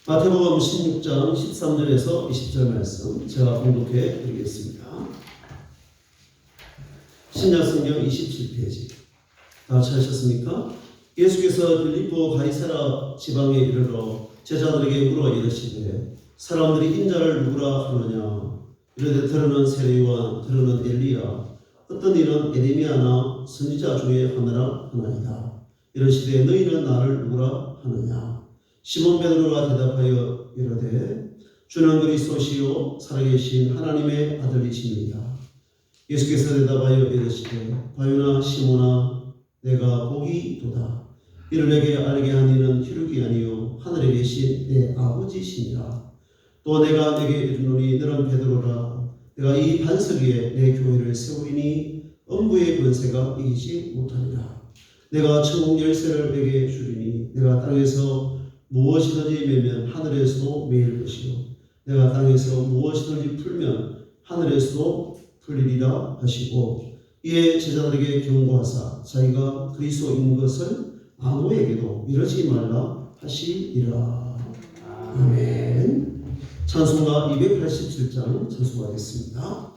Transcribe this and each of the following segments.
마태복음 16장 13절에서 20절 말씀 제가 봉독해 드리겠습니다. 신약성경 27페이지 다 찾으셨습니까? 예수께서 빌립보 가이사라 지방에 이르러 제자들에게 물어 이르시되 사람들이 인자를 누구라 하느냐? 이르되 들으는 세례요한, 들으는 엘리야, 어떤 이는 에레미야나 선지자 중에 하나라 하나이다. 이르시되 너희는 나를 누구라 하느냐? 시몬 베드로가 대답하여 이르되 주는 그리스도시요 살아계신 하나님의 아들이십니다. 예수께서 대답하여 이르시되 바요나 시몬아 내가 복이 있도다. 이를 내게 알게 한 이는 혈육이 아니요 하늘에 계신 내 아버지시니라. 또 내가 내게 이르노니 너는 베드로라. 내가 이 반석 위에 내 교회를 세우리니 음부의 권세가 이기지 못하리라. 내가 천국 열쇠를 내게 주리니 내가 땅에서 무엇이든지 매면 하늘에서도 매일 것이요 내가 땅에서 무엇이든지 풀면 하늘에서도 풀리리라 하시고, 이에 제자들에게 경고하사 자기가 그리스도인 것을 아무에게도 이러지 말라 하시니라. 아멘. 찬송가 287장 찬송하겠습니다.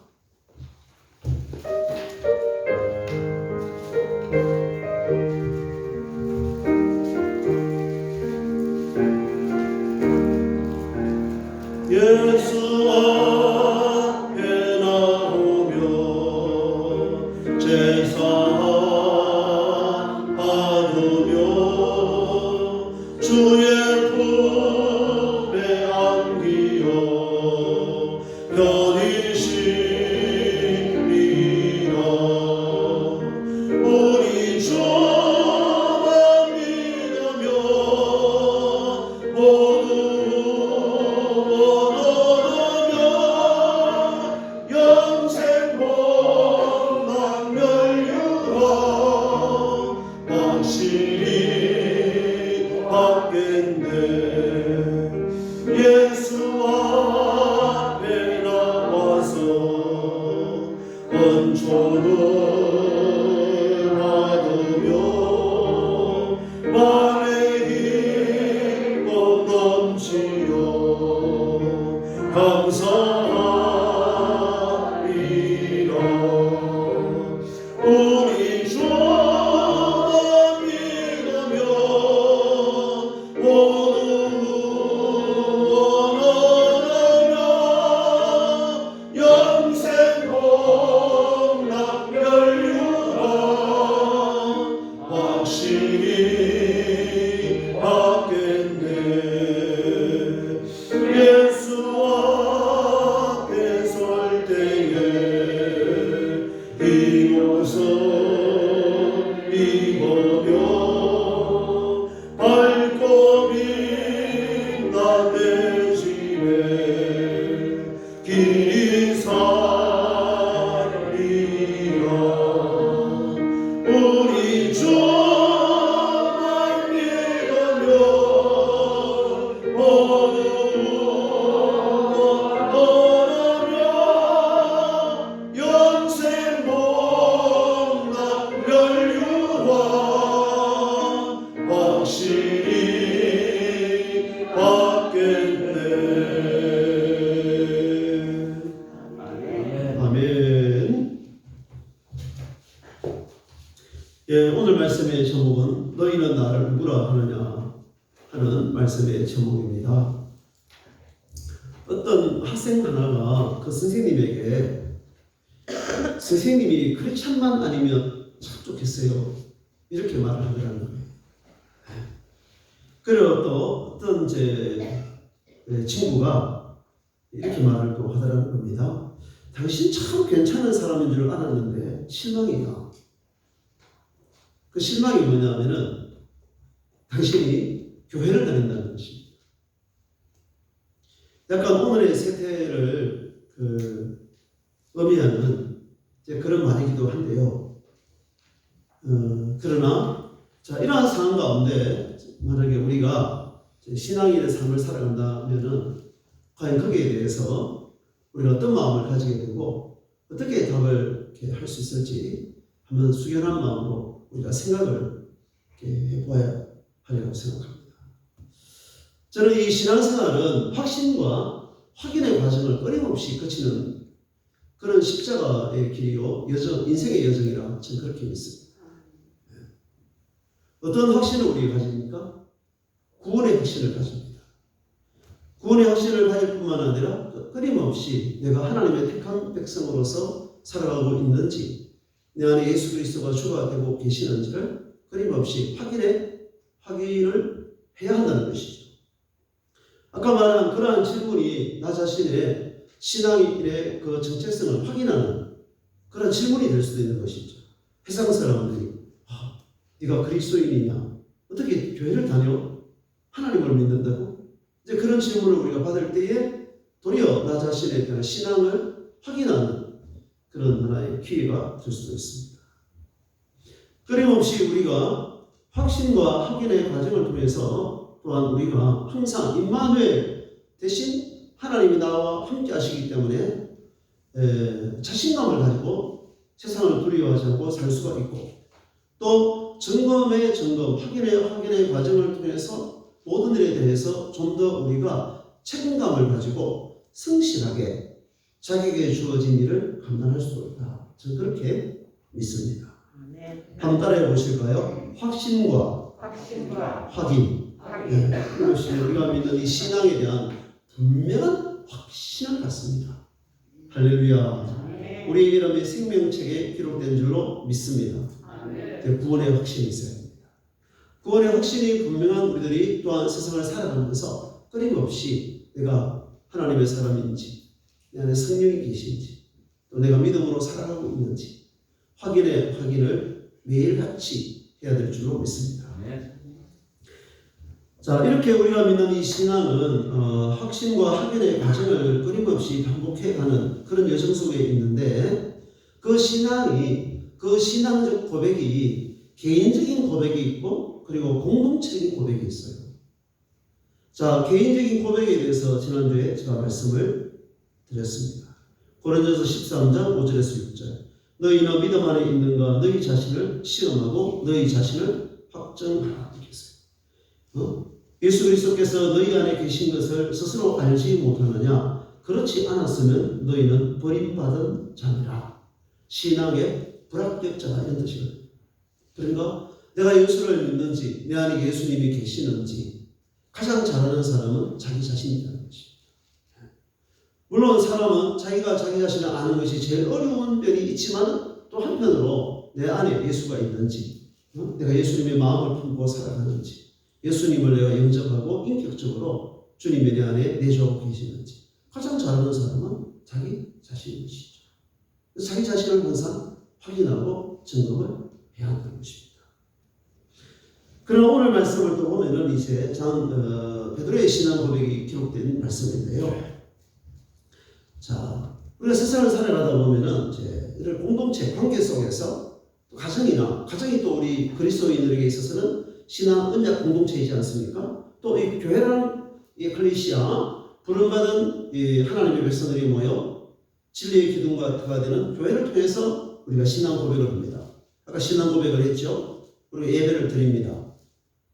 예수 앞에 나오며 제사 받으며 주의 품에 안기어 편히 쉬리라. 우리 주만 믿으며 모두 예수 앞에 나와서 은총을 받으며 맘에 기쁨 넘치려 감사하리라. 우리 주만 믿으며 오늘 말씀의 제목은 너희는 나를 누구라 하느냐 하는 말씀의 제목입니다. 어떤 학생 하나가 그 선생님에게 선생님이 크리스찬만 아니면 참 좋겠어요 이렇게 말을 하더라는 거예요. 그리고 또 어떤 제 친구가 이렇게 말을 또 하더라는 겁니다. 당신 참 괜찮은 사람인 줄 알았는데 실망이다. 그 실망이 뭐냐면은 당신이 교회를 다닌다는 것입니다. 약간 오늘의 세태를 의미하는 그런 말이기도 한데요. 그러나 이러한 상황 가운데 만약에 우리가 신앙인의 삶을 살아간다면은 과연 거기에 대해서 우리가 어떤 마음을 가지게 되고 어떻게 답을 할 수 있을지 한번 숙연한 마음으로 우리가 생각을 해보아야 하리라고 생각합니다. 저는 이 신앙생활은 확신과 확인의 과정을 끊임없이 거치는 그런 십자가의 길이요, 인생의 여정이라 저는 그렇게 믿습니다. 어떤 확신을 우리가 가집니까? 구원의 확신을 가집니다. 구원의 확신을 가질 뿐만 아니라 끊임없이 내가 하나님의 택한 백성으로서 살아가고 있는지, 내 안에 예수 그리스도가 주가 되고 계시는지를 끊임없이 확인을 해야 한다는 것이죠. 아까 말한 그러한 질문이 나 자신의 신앙의 그 정체성을 확인하는 그런 질문이 될 수도 있는 것이죠. 세상 사람들이 네가 그리스도인이냐? 어떻게 교회를 다녀? 하나님을 믿는다고? 이제 그런 질문을 우리가 받을 때에 도리어 나 자신에 대한 신앙을 확인하는 그런 하나의 기회가 될 수도 있습니다. 끊임없이 우리가 확신과 확인의 과정을 통해서 또한 우리가 항상 임마누엘 대신 하나님이 나와 함께 하시기 때문에 자신감을 가지고 세상을 두려워하지 않고 살 수가 있고, 또 점검의 확인의 과정을 통해서 모든 일에 대해서 좀 더 우리가 책임감을 가지고 성실하게 자기에게 주어진 일을 감당할 수도 있다. 저는 그렇게 믿습니다. 한번 따라해 보실까요? 확신과 확인. 이것이 우리가 믿는 이 신앙에 대한 분명한 확신을 갖습니다. 할렐루야. 우리 이름의 생명책에 기록된 줄로 믿습니다. 구원의 확신이 있어야 합니다. 구원의 확신이 분명한 우리들이 또한 세상을 살아가면서 끊임없이 내가 하나님의 사람인지, 내 안에 성령이 계신지, 또 내가 믿음으로 살아가고 있는지 확인을 매일같이 해야 될 줄로 믿습니다. 자, 이렇게 우리가 믿는 이 신앙은 확신과 확인의 과정을 끊임없이 반복해가는 그런 여정 속에 있는데, 그 신앙적 고백이 개인적인 고백이 있고 그리고 공동체적인 고백이 있어요. 자, 개인적인 고백에 대해서 지난주에 제가 말씀을 드렸습니다. 고린도서 13장 5절에서 6절. 너희는 믿음 안에 있는가 너희 자신을 시험하고 너희 자신을 확정하라. 예수 그리스도께서 너희 안에 계신 것을 스스로 알지 못하느냐? 그렇지 않았으면 너희는 버림받은 자니라. 신앙의 불합격자다, 이런 뜻이거든요. 그러니까 내가 예수를 믿는지, 내 안에 예수님이 계시는지 가장 잘하는 사람은 자기 자신이라는 것입니다. 물론 사람은 자기가 자기 자신을 아는 것이 제일 어려운 면이 있지만, 또 한편으로 내 안에 예수가 있는지, 내가 예수님의 마음을 품고 살아가는지, 예수님을 내가 영접하고 인격적으로 주님의 내 안에 내주하고 계시는지 가장 잘하는 사람은 자기 자신인 것이죠. 자기 자신을 항상 확인하고 점검을 해야 한다는 것입니다. 그럼 오늘 말씀을 또 보면은 이제 베드로의 신앙 고백이 기록된 말씀인데요. 자, 우리가 세상을 살아가다 보면은 이제 이런 공동체 관계 속에서 가정이 또 우리 그리스도인들에게 있어서는 신앙 언약 공동체이지 않습니까? 또 이 교회라는 이 에클레시아, 부름받은 이 하나님의 백성들이 모여 진리의 기둥가 되는 교회를 통해서 우리가 신앙 고백을 합니다. 아까 신앙 고백을 했죠. 우리가 예배를 드립니다.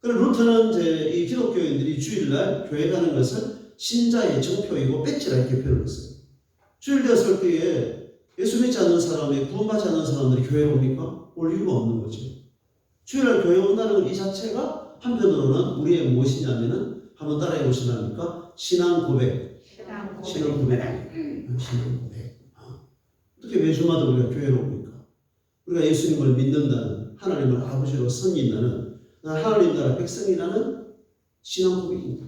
그리고 루터는 이제 이 기독교인들이 주일날 교회 가는 것을 신자의 정표이고 배지라 이렇게 표현했어요. 주일 되었을 때에 예수 믿지 않는 사람이, 구원받지 않는 사람들이 교회에 옵니까? 올 이유가 없는 거죠. 주일날 교회 온다는 이 자체가 한편으로는 우리의 무엇이냐면은 한번 따라해 보시면 합니까? 신앙 고백. 신앙 고백. 어떻게 매주마다 우리가 교회로 옵니까? 우리가 예수님을 믿는다는, 하나님을 아버지로 섬긴다는, 하나님 나라 백성이라는 신앙 고백입니다.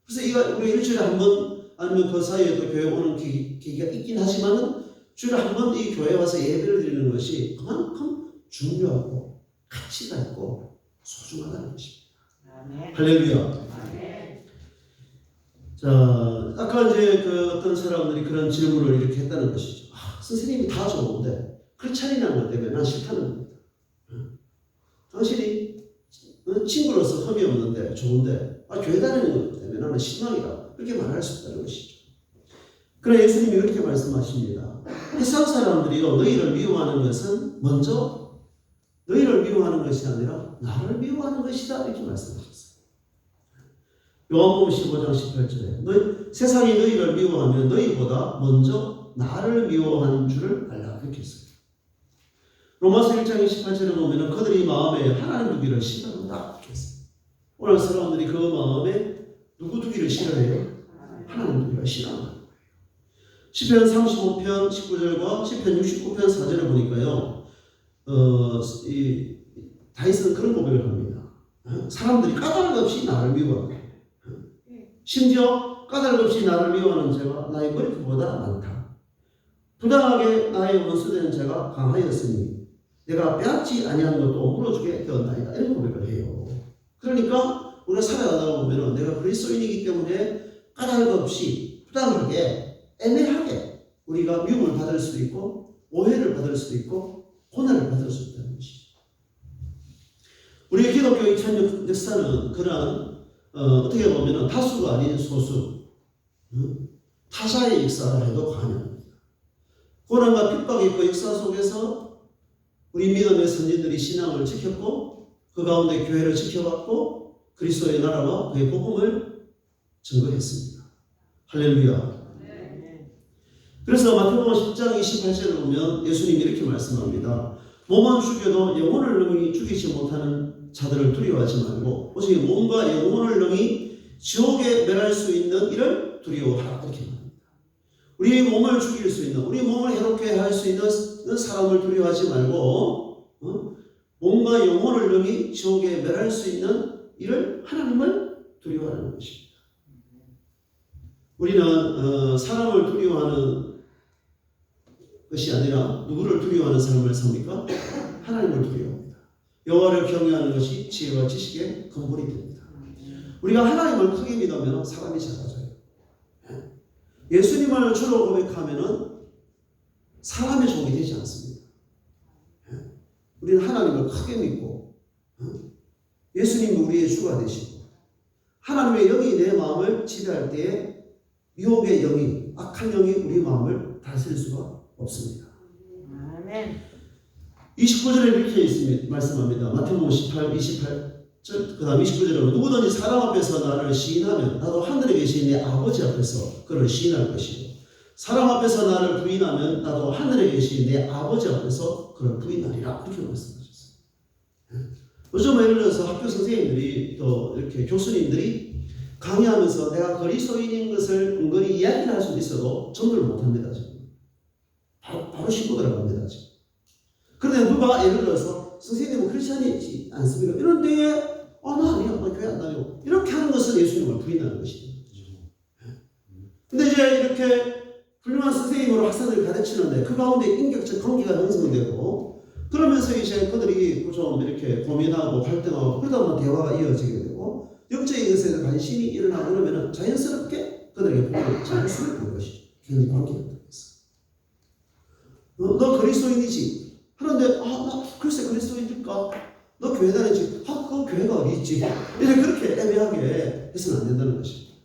그래서 우리가 일주일에 한 번 아니면 그 사이에도 교회 오는 계기가 있긴 하지만은 주일에 한 번 이 교회에 와서 예배를 드리는 것이 그만큼 중요하고 가치가 있고 소중하다는 것입니다. 할렐루야. 자, 아까 이제 어떤 사람들이 그런 질문을 이렇게 했다는 것이죠. 선생님이 다 좋은데 크리스찬이라는 것 때문에 난 싫다는 겁니다. 당신이 친구로서 흠이 없는데 좋은데 교회 다니는 것 때문에 나는 실망이다. 그렇게 말할 수 있다는 것이죠. 그러나 예수님이 그렇게 말씀하십니다. 세상 사람들이요, 너희를 미워하는 것은 먼저 너희를 미워하는 것이 아니라 나를 미워하는 것이다, 이렇게 말씀하셨어요. 요한복음 15장 18절에 세상이 너희를 미워하면 너희보다 먼저 나를 미워하는 줄을 알라. 그렇게 했어요. 로마서 1장 28절에 보면 그들이 마음에 하나님 두기를 싫어한다. 그렇게 했어요. 오늘 사람들이 그 마음에 누구 두기를 싫어해요? 하나님 두기를 싫어한다. 시편 35편 19절과 시편 69편 4절에 보니까요. 다윗은 그런 고백을 합니다. 사람들이 까닭 없이 나를 미워한다. 심지어 까닭 없이 나를 미워하는 죄가 나의 머리털보다 많다. 부당하게 나의 원수되는 죄가 강하였으니 내가 빼앗지 아니한 것도 물어주게 되었나이다. 이런 고백을 해요. 그러니까 우리가 살아가다 보면 내가 그리스도인이기 때문에 까닭 없이 부당하게 애매하게 우리가 미움을 받을 수도 있고 오해를 받을 수도 있고 고난을 받을 수 있다는 것이죠. 우리의 기독교 2000년 역사는 그러한 어떻게 보면 다수가 아닌 소수 타사의 역사를 해도 과언합니다. 고난과 핍박의 그 역사 속에서 우리 믿음의 선진들이 신앙을 지켰고 그 가운데 교회를 지켜왔고 그리스도의 나라와 그의 복음을 증거했습니다. 할렐루야. 그래서 마태복음 10장 28절을 보면 예수님이 이렇게 말씀합니다. 몸은 죽여도 영혼을 능히 죽이지 못하는 자들을 두려워하지 말고 오직 몸과 영혼을 능히 지옥에 멸할 수 있는 이를 두려워하라. 이렇게 말합니다. 우리 몸을 죽일 수 있는 우리 몸을 해롭게 할 수 있는 사람을 두려워하지 말고 몸과 영혼을 능히 지옥에 멸할 수 있는 이를 하나님을 두려워하는 것입니다. 우리는 사람을 두려워하는 것이 아니라 누구를 두려워하는 삶을 삽니까? 하나님을 두려워합니다. 여호와를 경외하는 것이 지혜와 지식의 근본이 됩니다. 우리가 하나님을 크게 믿으면 사람이 작아져요. 예수님을 주로 고백하면 사람의 종이 되지 않습니다. 우리는 하나님을 크게 믿고 예수님이 우리의 주가 되시고 하나님의 영이 내 마음을 지배할 때에 유혹의 영이 악한 영이 우리 마음을 다스릴 수가 없습니다. 아멘. 29절에 이렇게 있습니다. 말씀합니다. 마태복음 28절 그 다음 29절에 누구든지 사람 앞에서 나를 시인하면 나도 하늘에 계신 내 아버지 앞에서 그를 시인할 것이고 사람 앞에서 나를 부인하면 나도 하늘에 계신 내 아버지 앞에서 그를 부인하리라. 이렇게 말씀하셨어요. 요즘 예를 들어서 학교 선생님들이 또 이렇게 교수님들이 강의하면서 내가 그리스도인인 것을 은근히 이야기를 할 수도 있어도 전도를 못합니다. 지금. 바로 신고 들어갑니다. 지금. 그런데 누가 예를 들어서 선생님은 크리스찬이지 않습니까? 이런 데에 나 아니야. 나 교회 안 다니고 이렇게 하는 것은 예수님을 부인하는 것이죠. 근데 이제 이렇게 훌륭한 선생님으로 학생들을 가르치는데 그 가운데 인격적 관계가 형성되고 그러면서 이제 그들이 좀 이렇게 고민하고 갈등하고 그러다 보면 대화가 이어지게 되고 영적인 것에 관심이 일어나고 그러면 자연스럽게 그들에게 복음을 전할 수 있는 것이 굉장히 관계가 되겠어. 너 그리스도인이지? 하는데 나 글쎄 그리스도인일까? 너 교회 다니지? 그 교회가 어디 있지? 이제 그렇게 애매하게 해서는 안 된다는 것입니다.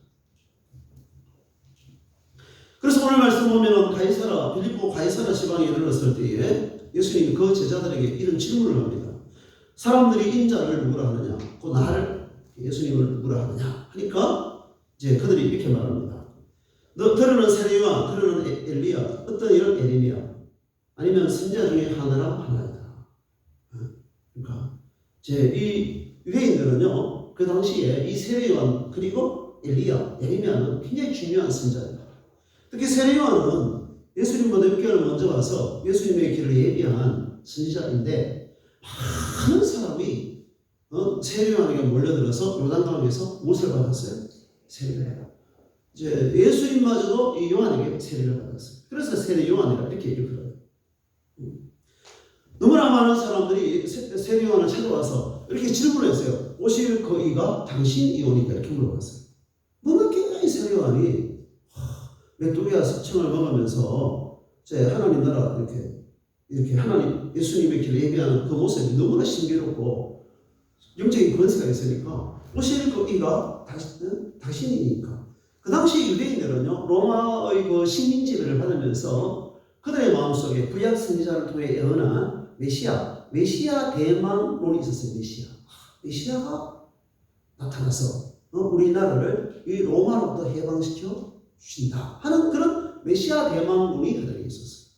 그래서 오늘 말씀 보면 빌립보 가이사라 지방에 이르렀을 때에 예수님이 그 제자들에게 이런 질문을 합니다. 사람들이 인자를 누구라 하느냐? 그 나를 예수님을 누구라 하느냐? 하니까 이제 그들이 이렇게 말합니다. 너는 세례요한, 너는 엘리야, 어떤 이런 에레미야, 아니면 선지자 중에 하나이다. 그러니까 이 유대인들은요 그 당시에 이 세례요한 그리고 엘리야, 에레미야는 굉장히 중요한 선지자입니다. 특히 세례요한은 예수님보다 6개월 먼저 와서 예수님의 길을 예비한 선지자인데 많은 사람이 세례요한에게 몰려들어서 요단강에서 무엇을 받았어요? 세례를. 이제 예수님마저도 이 요한에게 세례를 받았어요. 그래서 세례요한이라 이렇게 일컬어요. 너무나 많은 사람들이 세례요한을 찾아와서 이렇게 질문했어요. 오실 그 이가 당신이 오니까 이렇게 물어봤어요. 뭔가 굉장히 세례요한이 메뚜기와 석청을 먹으면서 하나님 나라 이렇게 하나님 예수님의 길을 예비하는 그 모습이 너무나 신비롭고 영적인 권세가 있으니까 오실 그 이가 당신이니까. 그 당시 유대인들은요 로마의 그 식민지배를 받으면서 그들의 마음속에 구약 선지자를 통해 예언한 메시아 대망론이 있었어요. 메시아가 나타나서 우리나라를 이 로마로부터 해방시켜 주신다 하는 그런 메시아 대망론이 그들에게 있었어요.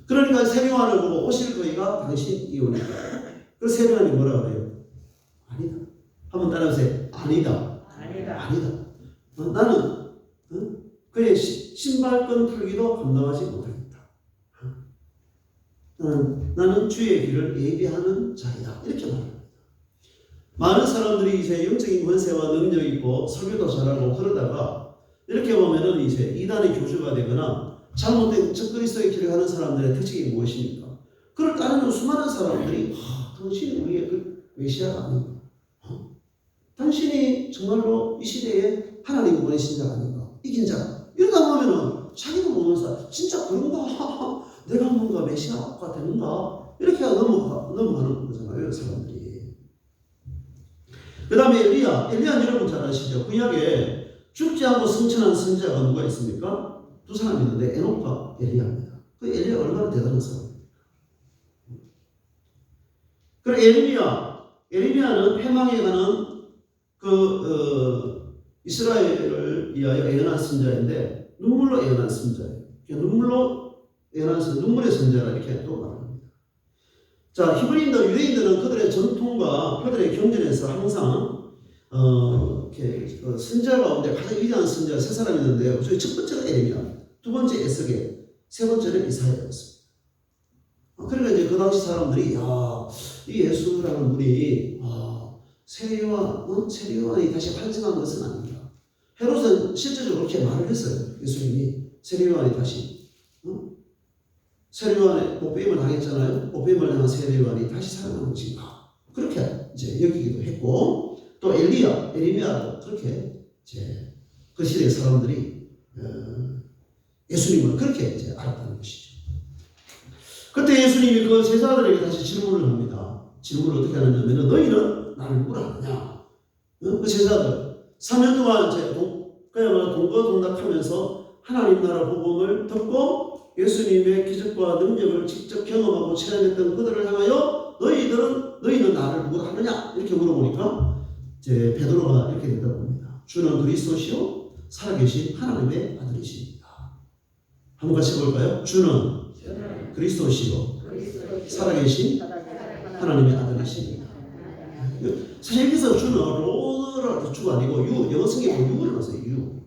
그러니까 세례요한을 보고 오실 거이가 당신이오니까. 그 세례요한이 뭐라 그래요? 아니다. 한번 따라하세요. 아니다. 아니다. 나는 그의 신발끈 풀기도 감당하지 못하겠다. 나는 주의 길을 예비하는 자이다. 이렇게 말합니다. 많은 사람들이 이제 영적인 권세와 능력이 있고 설교도 잘하고 그러다가 이렇게 보면은 이제 이단의 교주가 되거나 잘못된 적그리스도의 길을 가는 사람들의 특징이 무엇입니까? 그걸 따르는 수많은 사람들이 당신이 우리의 그 메시아가 아닌가? 당신이 정말로 이 시대에 하나님 보내신 자 아닌가? 이긴 자. 이러다 보면은 자기도 보면서 진짜 그런가? 내가 뭔가 메시아가 되는가? 이렇게 넘어가는 거잖아요, 사람들이. 그 다음에 엘리야 여러분 잘 아시죠? 구약에 죽지 않고 승천한 선지자가 누가 있습니까? 두 사람이 있는데 에녹과 엘리야입니다. 그 엘리야 얼마나 대단한 사람입니까? 그리고 에르미야는 패망에 가는 이스라엘을 위하여 예언한 선지자인데 눈물로 예언한 선지자예요. 눈물로 예언한 선지자, 눈물의 선지자라 이렇게 또 말합니다. 자, 히브리인들, 유대인들은 그들의 전통과 그들의 경전에서 항상 선지자 가운데 가장 위대한 선지자 세 사람이 있는데요. 그 중에 첫 번째가 에레미야, 두 번째 에스겔, 세 번째는 이사야였습니다. 그러니까 이제 그 당시 사람들이 이 예수라는 분이 세례요한이 다시 환생한 것은 아닌가. 헤롯은 실제적으로 그렇게 말을 했어요. 예수님이 세례요한이 다시 세례요한의 복배임을 당했잖아요. 복배임을 당한 세례요한이 다시 살아난 것인가. 그렇게 이제 여기기도 했고 또 에레미야도 그렇게 이제 그 시대의 사람들이 예수님을 그렇게 이제 알았다는 것이죠. 그때 예수님이 그 제자들에게 다시 질문을 합니다. 질문을 어떻게 하느냐면 너희는 나를 누구라 하느냐? 그 제자들 3년 동안 이제 그야말로 동거동락하면서 하나님 나라 복음을 듣고 예수님의 기적과 능력을 직접 경험하고 체험했던 그들을 향하여 너희는 나를 누구라 하느냐? 이렇게 물어보니까 이제 베드로가 이렇게 대답합니다. 주는 그리스도시요 살아계신 하나님의 아들이십니다. 한번 같이 볼까요? 주는 그리스도시요 살아계신 하나님의 아들이십니다. 사실 여기서 주는 로드를 주가 아니고 영어 성경에 유를 넣었어요. 유.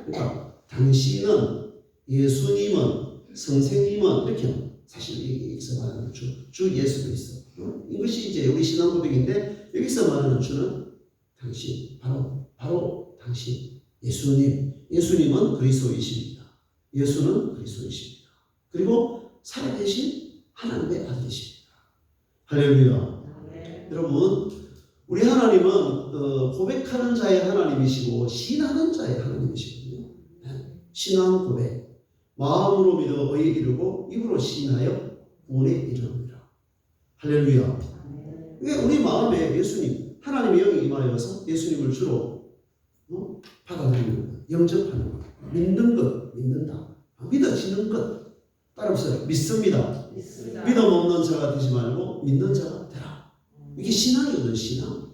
그러니까 당신은, 예수님은, 선생님은 이렇게 사실 여기서 말하는 주 예수 그리스도. 이것이 이제 우리 신앙 고백인데 여기서 말하는 주는 당신, 바로 당신, 예수님은 그리스도이십니다. 예수는 그리스도이십니다. 그리고 살아계신 하나님의 아들이십니다. 할렐루야. 여러분, 우리 하나님은 고백하는 자의 하나님이시고 신하는 자의 하나님이시거든요. 신앙 고백, 마음으로 믿어 의에 이르고 입으로 신하여 구원에 이르느니라. 할렐루야. 이게 우리 마음에 예수님, 하나님의 영이 임하여서 예수님을 주로 받아들이는 것, 영접하는 것, 믿는 것, 믿는다. 믿어지는 것. 따라서 믿습니다. 믿음 없는 자가 되지 말고 믿는 자가 되라. 이게 신앙이거든, 신앙.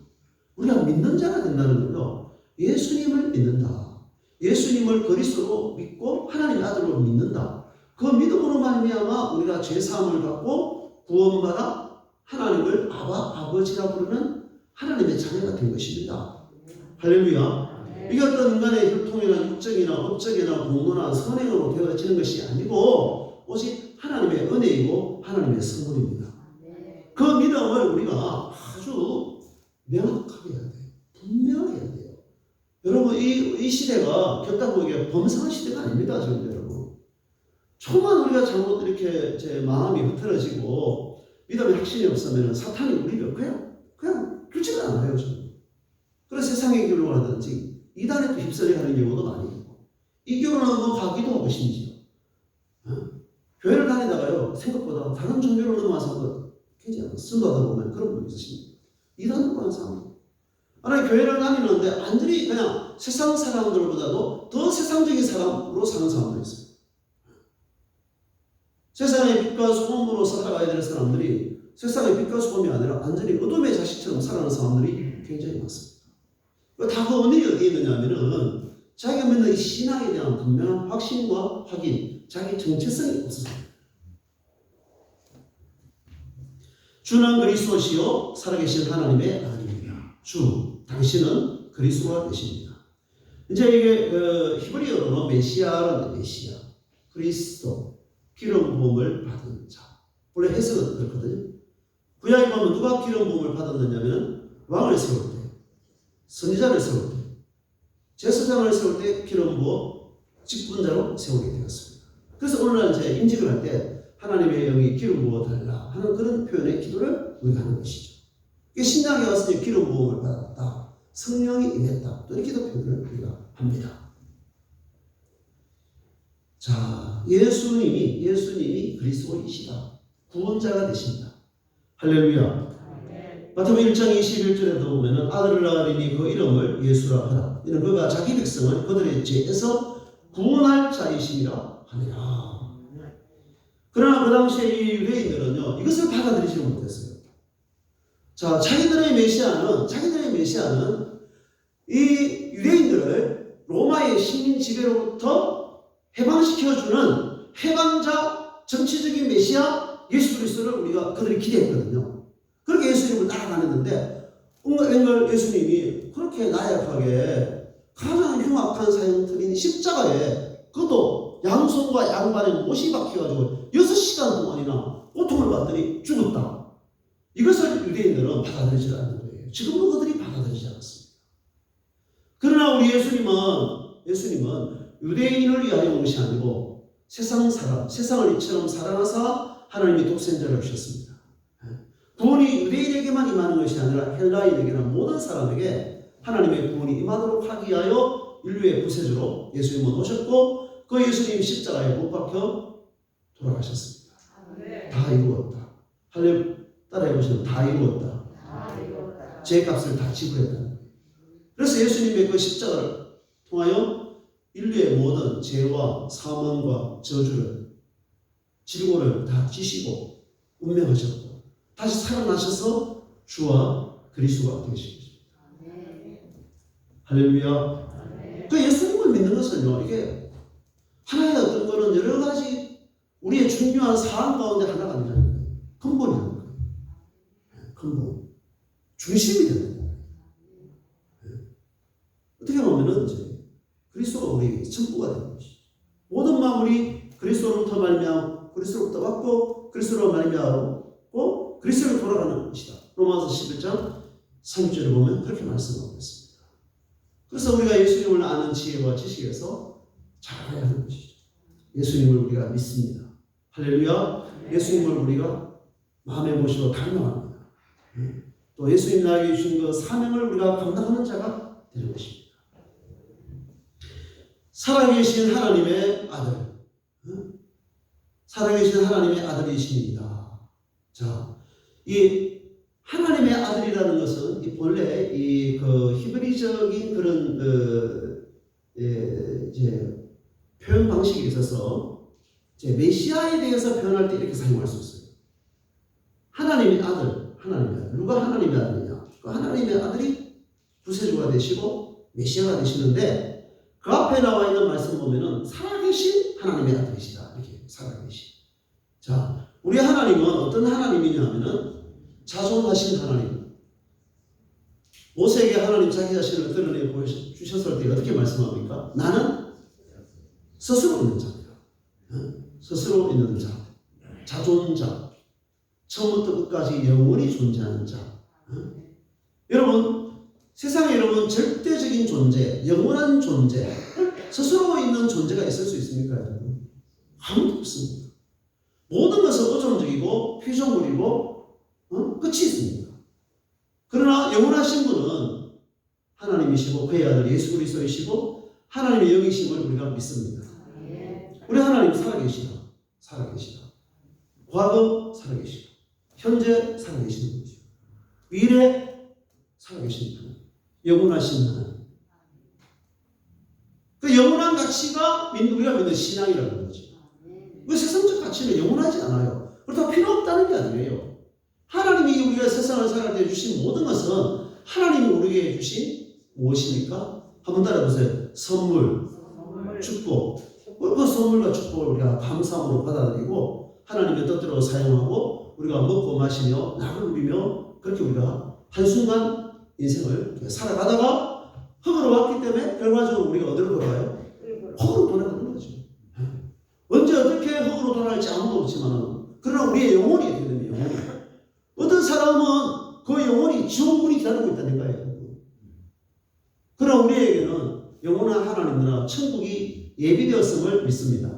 우리가 믿는 자가 된다는 거요. 예수님을 믿는다. 예수님을 그리스도로 믿고 하나님의 아들로 믿는다. 그 믿음으로 말미암아 우리가 죄사함을 받고 구원받아 하나님을 아버지라 부르는 하나님의 자녀가 된 것입니다. 할렐루야. 이게 어떤 인간의 혈통이나 육적이나 업적이나 공로나 선행으로 되어지는 것이 아니고 오직 하나님의 은혜이고 하나님의 선물입니다. 그 믿음을 우리가 아주 명확하게 해야 돼요. 분명하게 해야 돼요. 여러분, 이 시대가 격담 보기에 범상한 시대가 아닙니다. 지금 여러분. 조금만 우리가 잘못 이렇게 제 마음이 흐트러지고 믿음의 확신이 없으면 사탄이 우리를 그냥 두지를 않아요. 저는. 그래서 세상의 길로 가든지 이단에 또 휩쓸려 가는 경우도 많이 있고 이 교로는 가기도 하고 심지어 교회를 다니다가요 생각보다 다른 종교로 넘어와서 굉장히 순도하다 보면 그런 분이 있으십니다. 이단으로 가는 사람들. 아니 교회를 다니는데 완전히 그냥 세상 사람들보다도 더 세상적인 사람으로 사는 사람들이 있어요. 세상의 빛과 소금으로 살아가야 될 사람들이 세상의 빛과 소금이 아니라 완전히 어둠의 자식처럼 살아가는 사람들이 굉장히 많습니다. 다 그 원인이 어디에 있느냐 하면은 자기가 믿는 이 신앙에 대한 분명한 확신과 확인, 자기 정체성이 없었습니다. 주는 그리스도시요 살아계신 하나님의 아들이며 주, 당신은 그리스도가 되십니다. 이제 이게 히브리어로는 메시아라는 메시아, 그리스도, 기름 부음을 받은 자. 원래 해석은 그렇거든요. 구약에 보면 누가 기름 부음을 받았느냐면 왕을 세울 때, 선지자를 세울 때, 제사장을 세울 때 기름 부어 직분자로 세우게 되었습니다. 그래서 오늘날 이제 임직을 할 때 하나님의 영이 기름 부어 달라 하는 그런 표현의 기도를 우리가 하는 것이죠. 신약에 왔을 때 기름 부음을 받았다, 성령이 임했다, 또 이렇게 기도 표현을 우리가 합니다. 자, 예수님이 그리스도이시다, 구원자가 되신다. 할렐루야. 마태복음 1장 21절에도 보면은 아들을 낳으리니 그 이름을 예수라 하라. 이는 그가 자기 백성을 그들의 죄에서 구원할 자이심이라 하니라. 그러나 그 당시에 이 유대인들은요, 이것을 받아들이지 못했어요. 자, 자기들의 메시아는 이 유대인들을 로마의 식민 지배로부터 해방시켜주는 해방자, 정치적인 메시아 예수 그리스도를 우리가 그들이 기대했거든요. 그렇게 예수님을 따라다녔는데 웬걸 예수님이 그렇게 나약하게 가장 흉악한 사형틀인 십자가에 그도 양손과 양발에 못이 박혀가지고 6시간 동안이나 고통을 받더니 죽었다. 이것을 유대인들은 받아들이지 않는 거예요. 지금도 그들이 받아들이지 않았습니다. 그러나 우리 예수님은 유대인을 위하여 온 것이 아니고 세상을 이처럼 사랑하사 하나님이 독생자를 주셨습니다. 구원이 유대인에게만 임하는 것이 아니라 헬라인에게나 모든 사람에게 하나님의 구원이 임하도록 하기 위하여 인류의 구세주로 예수님은 오셨고 그 예수님 십자가에 못 박혀 돌아가셨습니다. 다 이루었다. 따라해보시면 다 이루었다. 제 값을 다 지불했다는 거예요. 그래서 예수님의 그 십자가를 통하여 인류의 모든 죄와 사망과 저주를, 질고를 다 지시고 운명하셨고 다시 살아나셔서 주와 그리스도가 되신 것입니다. 할렐루야. 그 예수님을 믿는 것은요, 이게 하나의 어떤 거는 여러 가지 우리의 중요한 사안 가운데 하나가 아니라는 거예요. 근본이라는 거예요. 근본. 중심이 되는 거예요. 어떻게 보면은 이제 그리스도가 우리에게 전부가 되는 것이죠. 모든 마음이 그리스도로부터 말미암아 그리스도로부터 왔고 그리스도로 말미암고 그리스도로 돌아가는 것이다. 로마서 11장 3절을 보면 그렇게 말씀하고 있습니다. 그래서 우리가 예수님을 아는 지혜와 지식에서 잘 알아야 하는 것이죠. 예수님을 우리가 믿습니다. 할렐루야. 예수님을 우리가 마음에 모시고 닮아갑니다. 또 예수님 나에게 주신 그 사명을 우리가 감당하는 자가 되는 것입니다. 살아계신 하나님의 아들, 살아계신 하나님의 아들이십니다. 자, 이 하나님의 아들이라는 것은 본래 이 그 히브리적인 그런 이제 표현 방식에 있어서 이제 메시아에 대해서 표현할 때 이렇게 사용할 수 있어요. 하나님의 아들, 누가 하나님의 아들이냐? 그 하나님의 아들이 구세주가 되시고 메시아가 되시는데 그 앞에 나와 있는 말씀 보면은 살아계신 하나님의 아들이시다. 이렇게 살아계신. 자, 우리 하나님은 어떤 하나님이냐 하면은 자존하신 하나님. 모세에게 하나님 자기 자신을 드러내 보여주셨을 때 어떻게 말씀합니까? 나는 스스로 있는 자입니다. 스스로 있는 자. 자존자. 처음부터 끝까지 영원히 존재하는 자. 여러분, 세상에 여러분 절대적인 존재, 영원한 존재, 스스로 있는 존재가 있을 수 있습니까, 여러분? 아무도 없습니다. 모든 것은 오존적이고 피조물이고 끝이 있습니다. 그러나 영원하신 분은 하나님이시고 그의 아들 예수 그리스도이시고 하나님의 영이심을 우리가 믿습니다. 우리 하나님 살아계시다. 과거 살아계시고 현재 살아계시는 거죠. 미래 살아계신 하나님, 영원하신 하나님. 그 영원한 가치가 우리가 믿는 신앙이라는 거죠. 그 세상적 가치는 영원하지 않아요. 그렇다고 필요 없다는 게 아니에요. 하나님이 우리가 세상을 살아갈 때 주신 모든 것은 하나님이 우리에게 주신 무엇입니까? 한번 따라해보세요. 선물, 축복. 그 선물과 축복을 우리가 감사함으로 받아들이고 하나님의 뜻대로 사용하고 우리가 먹고 마시며 낙을 누리며 그렇게 우리가 한순간 인생을 살아가다가 흙으로 왔기 때문에 결과적으로 우리가 어디로 돌아가요? 흙으로 돌아가는 거죠. 언제 어떻게 흙으로 돌아갈지 아무도 없지만 그러나 우리의 영혼이 어떻게 되면 영혼이 어떤 사람은 그 영혼이 지옥문이 기다리고 있다는 거예요. 그러나 우리에게는 영원한 하나님이나 천국이 예비되었음을 믿습니다.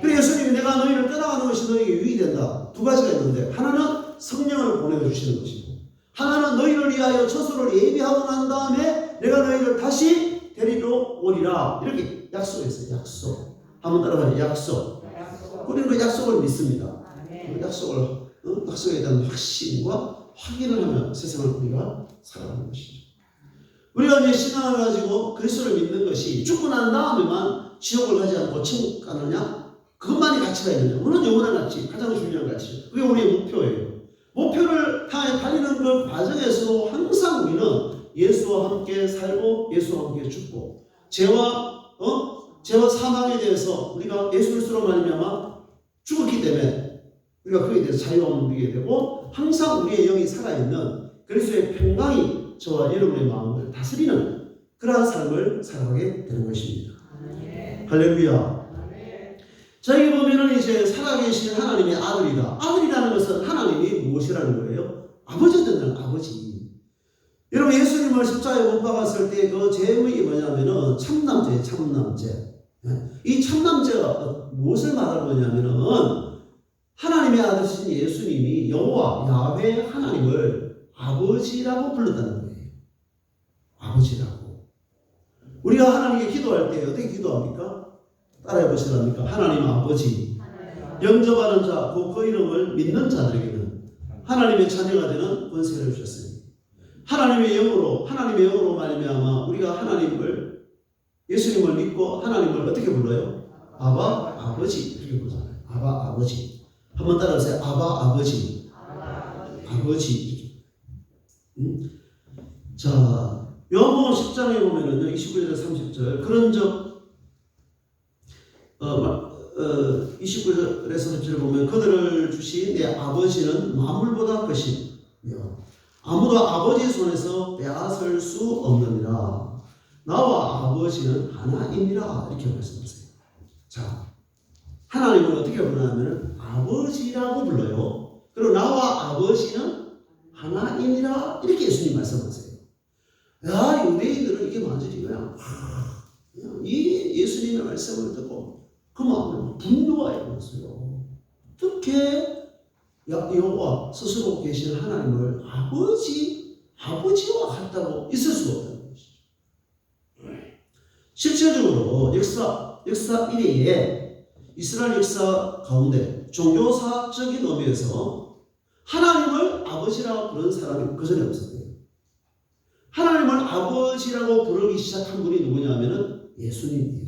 그래서 예수님이 내가 너희를 떠나가는 것이 너희에게 유익이 된다. 두 가지가 있는데 하나는 성령을 보내주시는 것이고 하나는 너희를 위하여 처소를 예비하고 난 다음에 내가 너희를 다시 데리러 오리라. 이렇게 약속했어요. 약속. 한번 따라가요. 약속. 우리는 그 약속을 믿습니다. 그 약속에 대한 확신과 확인을 하며 세상을 우리가 살아가는 것이죠. 우리가 이제 신앙을 가지고 그리스도를 믿는 것이 죽고 난 다음에만 지옥을 가지 않고 천국 가느냐? 그것만이 가치가 있느냐? 물론 영원한 가치, 가장 중요한 가치. 그게 우리의 목표예요. 목표를 향해 달리는 그 과정에서도 항상 우리는 예수와 함께 살고 예수와 함께 죽고 죄와 사망에 대해서 우리가 예수 그리스도로 말미암아 죽었기 때문에 우리가 그에 대해서 자유함을 누리게 되고 항상 우리의 영이 살아있는 그리스도의 평강이 저와 여러분의 마음을 다스리는 그러한 삶을 살아가게 되는 것입니다. 할렐루야. 자, 여기 보면은 이제 살아계신 하나님의 아들이다. 아들이라는 것은 하나님이 무엇이라는 거예요? 아버지잖아요. 아버지. 여러분 예수님을 십자가에 못 박았을 때 그 제목이 뭐냐면은 참남죄, 참남죄. 이 참남죄가 무엇을 말하는 거냐면은 하나님의 아들이신 예수님이 여호와 야훼 하나님을 아버지라고 불렀다는 거예요. 아버지라고. 우리가 하나님께 기도할 때 어떻게 기도합니까? 따라해 보시랍니까? 하나님 아버지. 영접하는 자, 그 이름을 믿는 자들에게는 하나님의 자녀가 되는 권세를 주셨으니 하나님의 영으로 말미암아 우리가 하나님을 예수님을 믿고 하나님을 어떻게 불러요? 아바 아버지 이렇게 부르잖아요. 아바 아버지. 한번 따라하세요. 아바 아버지. 아버지. 자, 요한복음 10장에 보면은요 29절 30절 그런 적 29절에서 30절을 보면 그들을 주신 내 아버지는 만물보다 크시며 아무도 아버지 손에서 빼앗을 수 없느니라. 나와 아버지는 하나이니라. 이렇게 말씀하세요. 자, 하나님을 어떻게 부르냐면 아버지라고 불러요. 그리고 나와 아버지는 하나이니라. 이렇게 예수님 말씀하세요. 야, 유대인들은 이게 완전히 그냥 이 예수님의 말씀을 듣고 그 마음을 분노가 일어났어요. 어떻게 여호와 스스로 계신 하나님을 아버지와 같다고 있을 수가 없다는 것이죠. 실제적으로 역사 이래에 이스라엘 역사 가운데 종교사적인 의미에서 하나님을 아버지라고 부르는 사람이 그전에 없었대요. 하나님을 아버지라고 부르기 시작한 분이 누구냐면은 예수님.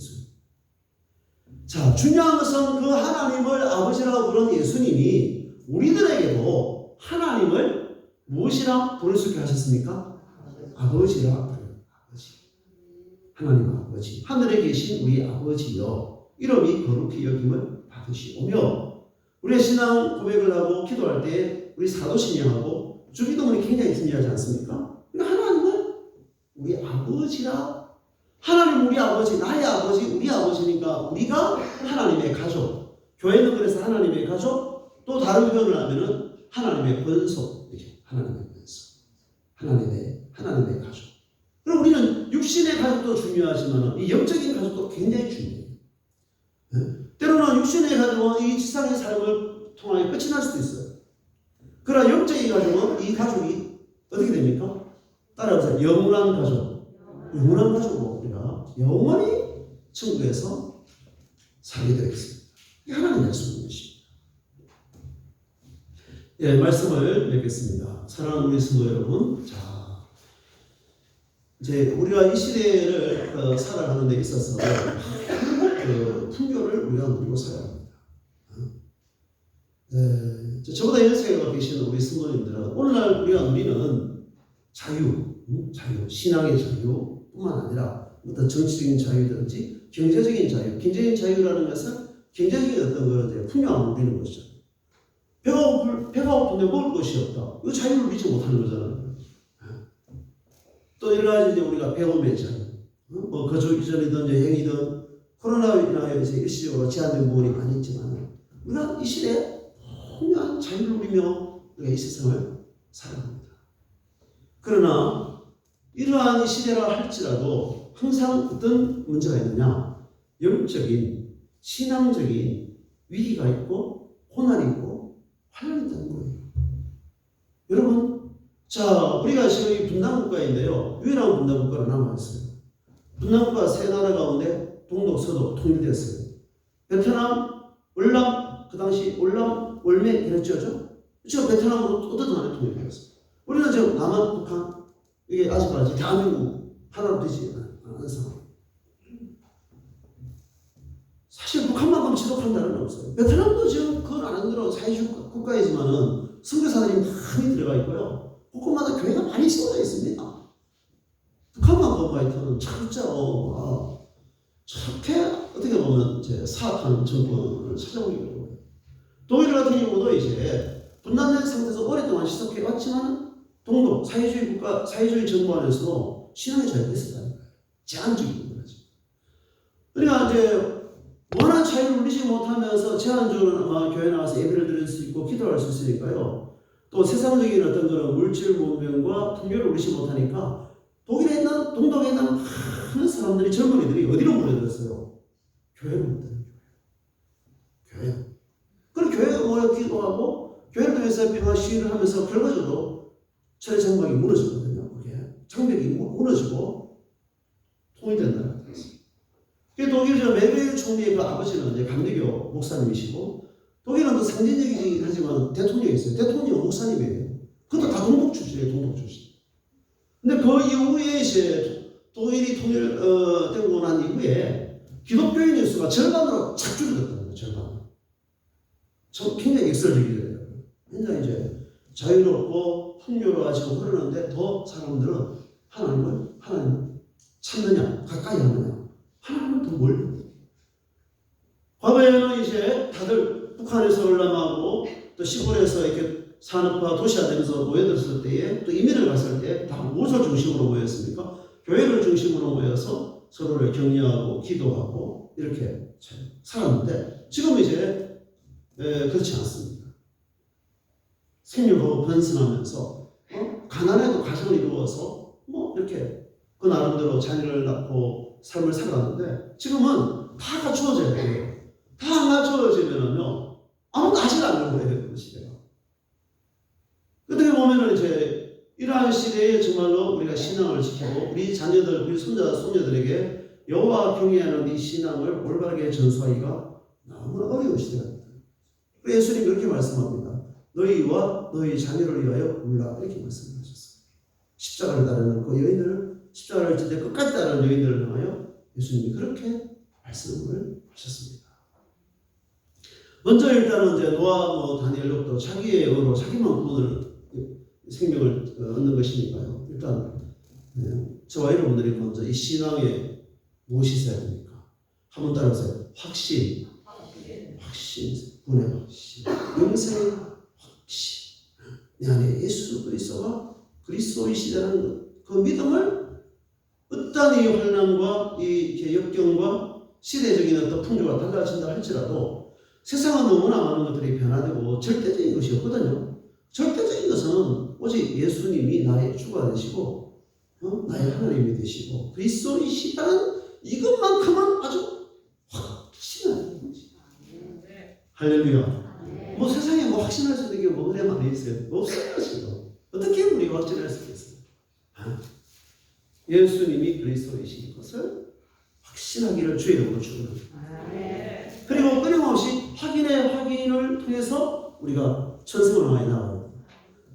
자, 중요한 것은 그 하나님을 아버지라고 부르는 예수님이 우리들에게도 하나님을 무엇이라 부를 수 있게 하셨습니까? 아버지라 부르요. 아버지. 하나님 아버지. 하늘에 계신 우리 아버지여. 이름이 거룩히 여김을 받으시오며 우리의 신앙 고백을 하고 기도할 때 우리 사도신앙하고 주기도문이 굉장히 중요하지 않습니까? 하나님을 우리 아버지라. 하나님 우리 아버지, 나의 아버지, 우리 아버지니까 우리가 하나님의 가족. 교회는 그래서 하나님의 가족, 또 다른 표현을 하면은 하나님의 권속. 이렇게 하나님의 권속. 하나님의 가족. 그럼 우리는 육신의 가족도 중요하지만 이 영적인 가족도 굉장히 중요해요. 때로는 육신의 가족은 이 지상의 삶을 통하여 끝이 날 수도 있어요. 그러나 영적인 가족은 이 가족이 어떻게 됩니까? 따라해보세요. 영원한 가족으로 우리가 영원히 천국에서 살게 되어 있습니다. 이게 하나님의 약속인 것입니다. 예, 말씀을 맺겠습니다. 사랑하는 우리 성도 여러분, 자, 이제 우리가 이 시대를 살아가는 데 있어서 그 풍요를 우리가 누리고 살아야 합니다. 저보다 연세가 계시는 우리 성도님들은 오늘날 우리가 누리는 자유, 신앙의 자유, 자유뿐만 아니라 어떤 정치적인 자유든지 경제적인 자유, 경제적인 자유라는 것은 경제적인 어떤 그 풍요함을 누리는 것이죠. 배가 고픈데 먹을 것이 없다. 이거 자유를 누리지 못하는 거잖아요. 또 여러 가지 이제 우리가 배움의 자유, 뭐 거주 이전이든 여행이든 코로나로 인하여 이제 일시적으로 제한된 부분이 많이 있지만 우리가 이 시대에 풍요한 자유를 누리며 우리가 이 세상을 살아갑니다. 그러나 이러한 시대라 할지라도 항상 어떤 문제가 있느냐? 영적인, 신앙적인 위기가 있고 고난이 있고 환란이 있다는 거예요. 여러분, 자, 우리가 지금 이 분단국가인데요. 유일한 분단국가로 남아있어요. 분단국가 세 나라 가운데 동독, 서독 통일됐어요. 베트남, 월남, 그 당시 월남, 월매 이랬죠. 지금 베트남으로 어떤 나라에 통일되었어요. 우리는 지금 남한, 북한, 이게 아직까지 대한민국 하나로 되지 않은 상황. 사실 북한만큼 지독한 나라는 없어요. 베트남도 지금 그건 안 들어 사회주의 국가이지만은 선교사들이 많이 들어가 있고요. 곳곳마다 교회가 많이 세워져 있습니다. 북한만큼 하여튼 철저하고 저렇게 어떻게 보면 이제 사악한 정권을 찾아오기로 해요. 독일 같은 경우도 이제 분단된 상태에서 오랫동안 지속해 왔지만 동독 사회주의 국가 사회주의 정부 안에서도 신앙의 자유가 있었다는 거예요. 제한적인 거죠. 그러니까 이제 원한 자유를 누리지 못하면서 제한적으로 아마 교회 나와서 예배를 드릴 수 있고 기도할 수 있으니까요. 또 세상적인 어떤 그런 물질 문명과 풍요를 누리지 못하니까 독일에 있는 동독에 있는 많은 사람들이 젊은이들이 어디로 몰려들었어요? 교회로 몰려들어요. 교회. 그럼 교회에 모여 기도하고 교회를 통해서 평화 시위를 하면서 결과적으로 철의 장벽이 무너졌거든요. 그게 장벽이 무너지고 통일된다는 거예요. 독일 메르켈 총리의 그 아버지는 이제 감리교 목사님이시고 독일은 또 상징적이긴 하지만 대통령이 있어요. 대통령 목사님이에요. 그것도 다 동독 출신이에요. 동독 출신. 근데 그 이후에 이제 독일이 통일되고 난 이후에 기독교인의 수가 절반으로 착 줄어들었다는 거예요. 절반. 굉장히 역설적이에요. 굉장히 이제 자유롭고 풍요로워지고 그러는데 더 사람들은 하나님을 찾느냐, 가까이 하느냐, 하나님을 더 멀리. 과거에는 이제 다들 북한에서 월남하고 또 시골에서 이렇게 산업화 도시화되면서 모여들었을 때에 또 이민을 갔을 때 다 무엇을 중심으로 모였습니까? 교회를 중심으로 모여서 서로를 격려하고 기도하고 이렇게 살았는데 지금 이제 그렇지 않습니다. 생육하고 번성하면서 가난해도 가정을 이루어서 뭐 이렇게 그 나름대로 자녀를 낳고 삶을 살았는데 지금은 다 갖추어져야 돼요. 다 안 갖추어지면은요 아무도 하지 않는 거예요. 그 시대가. 어떻게 보면은 이제 이러한 시대에 정말로 우리가 신앙을 지키고 우리 자녀들, 우리 손자, 손녀들에게 여호와 경외하는 이 신앙을 올바르게 전수하기가 너무나 어려운 시대가 됩니다. 예수님이 이렇게 말씀합니다. 너희와 너희 자녀를 위하여 울라 이렇게 말씀하셨어요. 십자가를 따르는 그 여인들을 십자가를 질 때 끝까지 따르는 여인들을 향하여 예수님이 그렇게 말씀을 하셨습니다. 먼저 일단은 이제 노아, 다니엘, 욥도 자기의 의로 자기만 구원을 생명을 얻는 것이니까요. 일단 저와 여러분들이 먼저 이 신앙에 무엇이 있어야 됩니까? 한번 따라하세요. 확신, 구원의 확신, 영생의 확신. 내 안에 예수 그리스도가 그리스도이시다는 그 믿음을 어떤 이 환난과 이 역경과 시대적인 어떤 풍조가 달라진다 할지라도 세상은 너무나 많은 것들이 변화되고 절대적인 것이 없거든요. 절대적인 것은 오직 예수님이 나의 주가 되시고 나의 하나님이 되시고 그리스도이시다는 이것만큼은 아주 확신하는 거지. 할렐루야. 뭐 세상에 뭐 확신할 수 있는 게 뭐 그래 많이 있어요. 없어요 지금. 어떻게 우리가 확신할 수 있겠어요? 예수님이 그리스도이신 것을 확신하기를 주의 이름으로 축원합니다. 그리고 끊임없이 확인을 통해서 우리가 천성을 많이 나와요.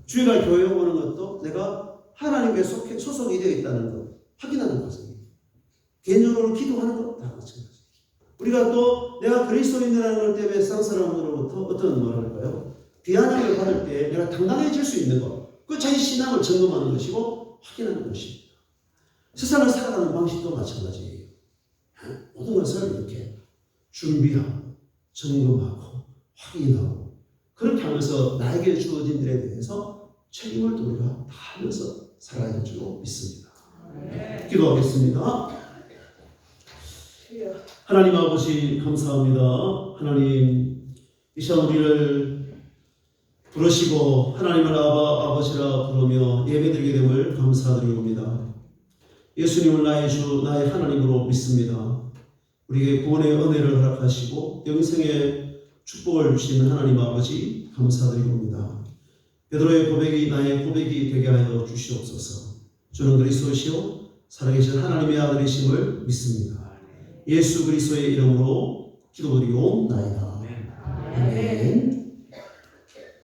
주일날 교회에 오는 것도 내가 하나님께 소속이 되어 있다는 것 확인하는 과정이에요. 개인적으로 기도하는 것 다 마찬가지예요. 우리가 또 내가 그리스도인이라는 것 때문에 세상 사람으로부터 어떤 뭐랄까요? 비아냥을 받을 때 내가 당당해질 수 있는 것, 그 자기 신앙을 점검하는 것이고 확인하는 것입니다. 세상을 살아가는 방식도 마찬가지예요. 모든 것을 이렇게 준비하고 점검하고 확인하고 그렇게 하면서 나에게 주어진 일에 대해서 책임을 또 우리가 다 하면서 살아야 될 줄 믿습니다. 기도하겠습니다. 하나님 아버지 감사합니다. 하나님 이 시간 우리를 부르시고 하나님을 아버지라 부르며 예배드리게 됨을 감사드리옵니다. 예수님을 나의 주 나의 하나님으로 믿습니다. 우리에게 구원의 은혜를 허락하시고 영생의 축복을 주시는 하나님 아버지 감사드리옵니다. 베드로의 고백이 나의 고백이 되게 하여 주시옵소서. 주는 그리스도시요 살아계신 하나님의 아들이심을 믿습니다. 예수 그리스도의 이름으로 기도드리옵나이다. 아멘.